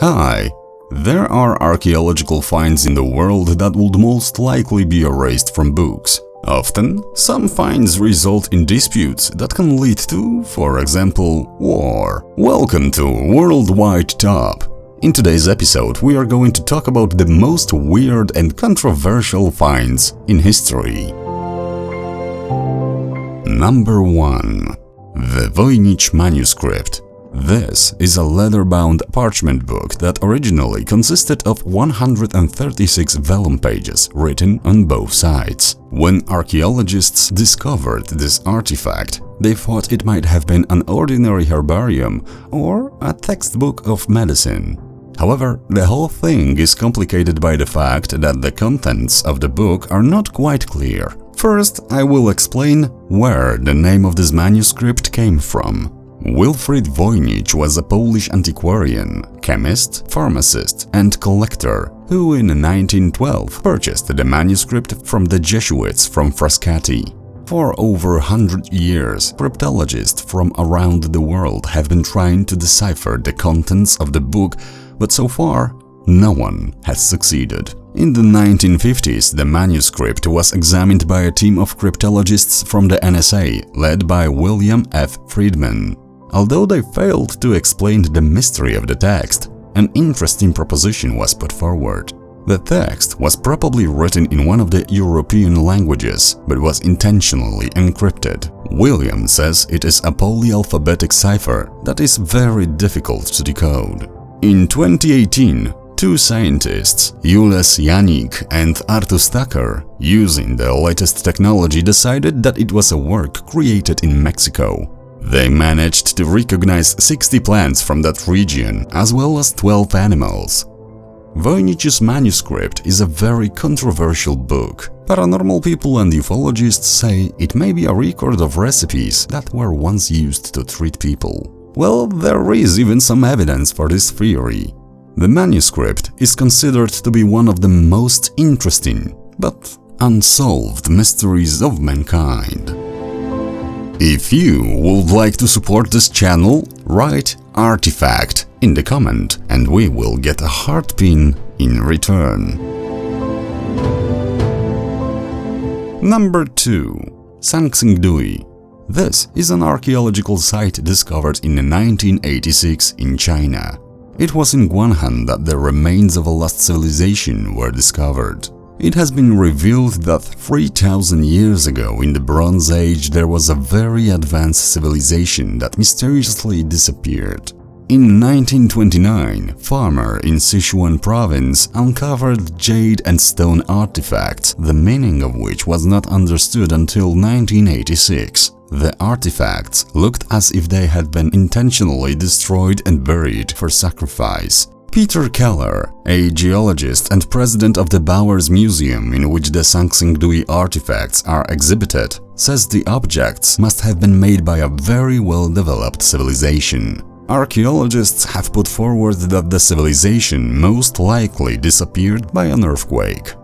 Hi! There are archaeological finds in the world that would most likely be erased from books. Often, some finds result in disputes that can lead to, for example, war. Welcome to Worldwide Top! In today's episode, we are going to talk about the most weird and controversial finds in history. Number 1. Thevoynich Manuscript. This is a leather-bound parchment book that originally consisted of 136 vellum pages written on both sides. When archaeologists discovered this artifact, they thought it might have been an ordinary herbarium or a textbook of medicine. However, the whole thing is complicated by the fact that the contents of the book are not quite clear. First, I will explain where the name of this manuscript came from. Wilfrid Voynich was a Polish antiquarian, chemist, pharmacist, and collector who in 1912 purchased the manuscript from the Jesuits from Frascati. For over 100 years, cryptologists from around the world have been trying to decipher the contents of the book, but so far, no one has succeeded. In the 1950s, the manuscript was examined by a team of cryptologists from the NSA, led by William F. Friedman. Although they failed to explain the mystery of the text, an interesting proposition was put forward. The text was probably written in one of the European languages, but was intentionally encrypted. William says it is a polyalphabetic cipher that is very difficult to decode. In 2018, two scientists, Jules Janik and Artus Tucker, using the latest technology, decided that it was a work created in Mexico. They managed to recognize 60 plants from that region, as well as 12 animals. Voynich's manuscript is a very controversial book. Paranormal people and ufologists say it may be a record of recipes that were once used to treat people. Well, there is even some evidence for this theory. The manuscript is considered to be one of the most interesting, but unsolved mysteries of mankind. If you would like to support this channel, write artifact in the comment and we will get a heart pin in return. Number 2. Sanxing Yi. This is an archaeological site discovered in 1986 in China. It was in Guanghan that the remains of a lost civilization were discovered. It has been revealed that 3,000 years ago in the Bronze Age there was a very advanced civilization that mysteriously disappeared. In 1929, farmer in Sichuan province uncovered jade and stone artifacts, the meaning of which was not understood until 1986. The artifacts looked as if they had been intentionally destroyed and buried for sacrifice. Peter Keller, a geologist and president of the Bowers Museum in which the Sanxing Yi artifacts are exhibited, says the objects must have been made by a very well-developed civilization. Archaeologists have put forward that the civilization most likely disappeared by an earthquake.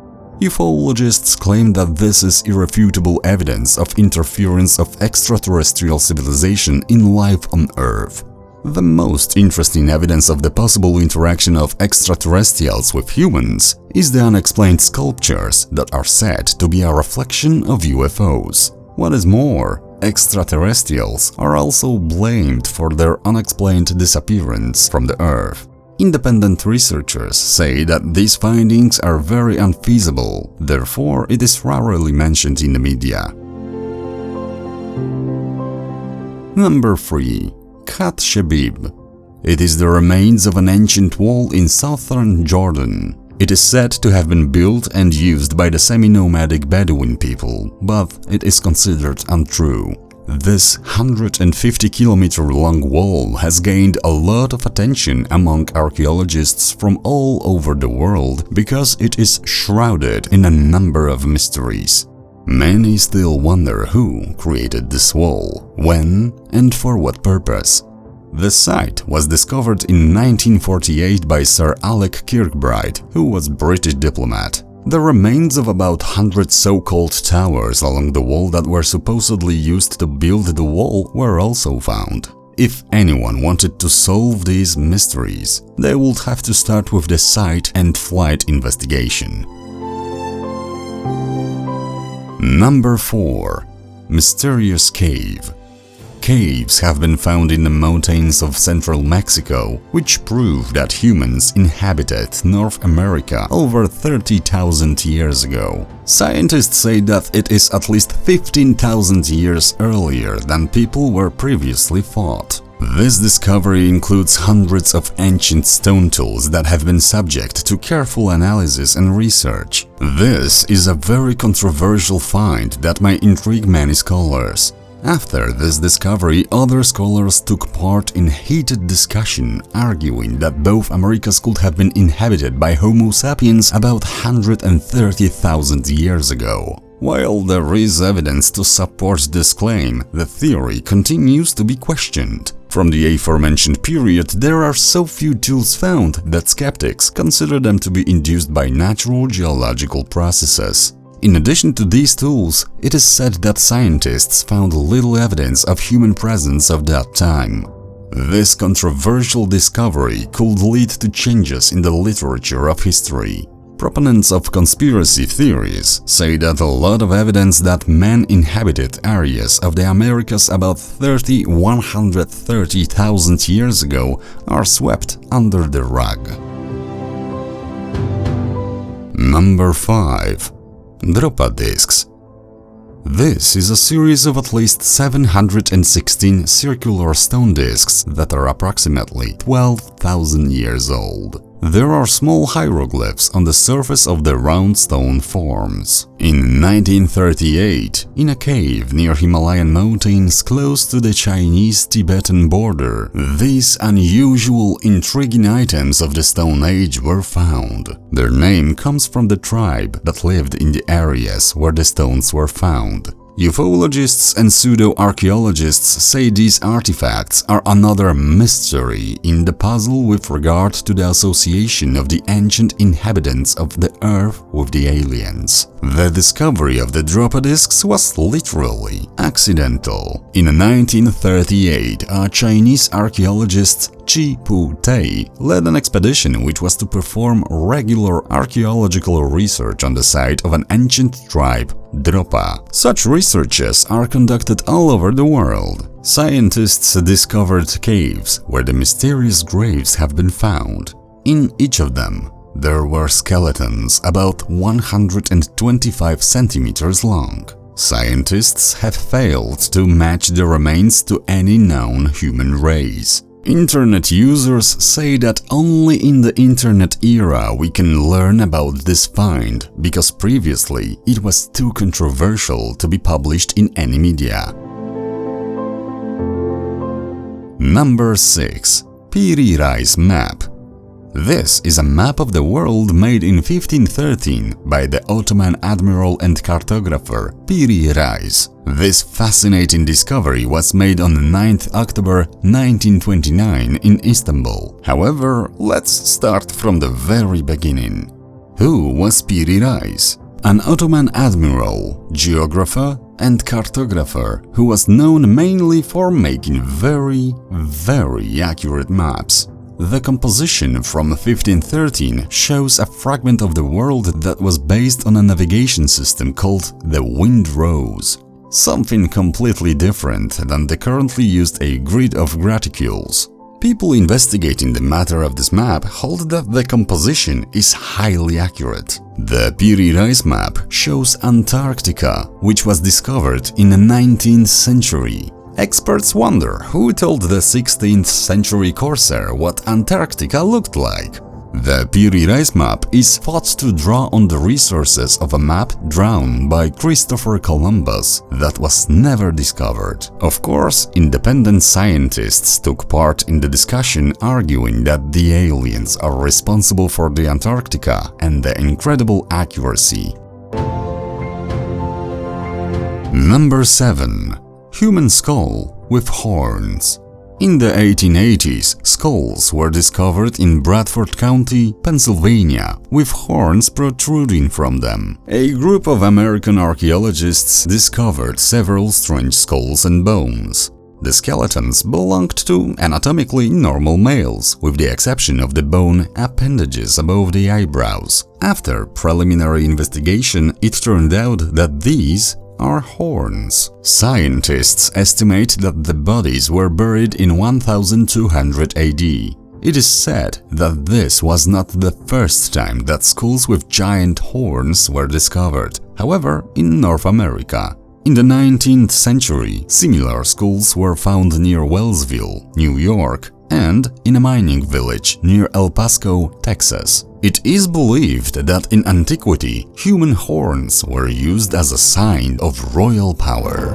Ufologists claim that this is irrefutable evidence of interference of extraterrestrial civilization in life on Earth. The most interesting evidence of the possible interaction of extraterrestrials with humans is the unexplained sculptures that are said to be a reflection of UFOs. What is more, extraterrestrials are also blamed for their unexplained disappearance from the Earth. Independent researchers say that these findings are very unfeasible, therefore it is rarely mentioned in the media. Number 3. Khat Shabib. It is the remains of an ancient wall in southern Jordan. It is said to have been built and used by the semi-nomadic Bedouin people, but it is considered untrue. This 150-kilometer-long wall has gained a lot of attention among archaeologists from all over the world because it is shrouded in a number of mysteries. Many still wonder who created this wall, when, and for what purpose. The site was discovered in 1948 by Sir Alec Kirkbride, who was a British diplomat. The remains of about 100 so-called towers along the wall that were supposedly used to build the wall were also found. If anyone wanted to solve these mysteries, they would have to start with the sight and flight investigation. Number 4. Mysterious Cave. Caves have been found in the mountains of central Mexico, which prove that humans inhabited North America over 30,000 years ago. Scientists say that it is at least 15,000 years earlier than people were previously thought. This discovery includes hundreds of ancient stone tools that have been subject to careful analysis and research. This is a very controversial find that may intrigue many scholars. After this discovery, other scholars took part in heated discussion, arguing that both Americas could have been inhabited by Homo sapiens about 130,000 years ago. While there is evidence to support this claim, the theory continues to be questioned. From the aforementioned period, there are so few tools found that skeptics consider them to be induced by natural geological processes. In addition to these tools, it is said that scientists found little evidence of human presence of that time. This controversial discovery could lead to changes in the literature of history. Proponents of conspiracy theories say that a lot of evidence that man inhabited areas of the Americas about 130,000 years ago are swept under the rug. Number 5. Drupa Discs. This is a series of at least 716 circular stone discs that are approximately 12,000 years old. There are small hieroglyphs on the surface of the round stone forms. In 1938, in a cave near Himalayan mountains close to the Chinese-Tibetan border, these unusual, intriguing items of the Stone Age were found. Their name comes from the tribe that lived in the areas where the stones were found. Ufologists and pseudo-archaeologists say these artifacts are another mystery in the puzzle with regard to the association of the ancient inhabitants of the Earth with the aliens. The discovery of the Drupa Discs was literally accidental. In 1938, a Chinese archaeologist, Chi Pu-tei, led an expedition which was to perform regular archaeological research on the site of an ancient tribe, Drupa. Such researches are conducted all over the world. Scientists discovered caves where the mysterious graves have been found. In each of them, there were skeletons about 125 centimeters long. Scientists have failed to match the remains to any known human race. Internet users say that only in the internet era we can learn about this find, because previously it was too controversial to be published in any media. Number 6. Periodize Map. This is a map of the world made in 1513 by the Ottoman admiral and cartographer Periodize. This fascinating discovery was made on 9th October 1929 in Istanbul. However, let's start from the very beginning. Who was Periodize? An Ottoman admiral, geographer, and cartographer who was known mainly for making very accurate maps. The composition from 1513 shows a fragment of the world that was based on a navigation system called the Wind Rose. Something completely different than the currently used a grid of graticules. People investigating the matter of this map hold that the composition is highly accurate. The Periodize map shows Antarctica, which was discovered in the 19th century. Experts wonder who told the 16th century corsair what Antarctica looked like. The Periodize map is thought to draw on the resources of a map drawn by Christopher Columbus that was never discovered. Of course, independent scientists took part in the discussion, arguing that the aliens are responsible for the Antarctica and the incredible accuracy. Number 7. Human skull with horns. In the 1880s, skulls were discovered in Bradford County, Pennsylvania, with horns protruding from them. A group of American archaeologists discovered several strange skulls and bones. The skeletons belonged to anatomically normal males, with the exception of the bone appendages above the eyebrows. After preliminary investigation, it turned out that these are horns. Scientists estimate that the bodies were buried in 1200 AD. It is said that this was not the first time that skulls with giant horns were discovered, however, in North America. In the 19th century, similar skulls were found near Wellsville, New York, and in a mining village near El Paso, Texas. It is believed that in antiquity, human horns were used as a sign of royal power.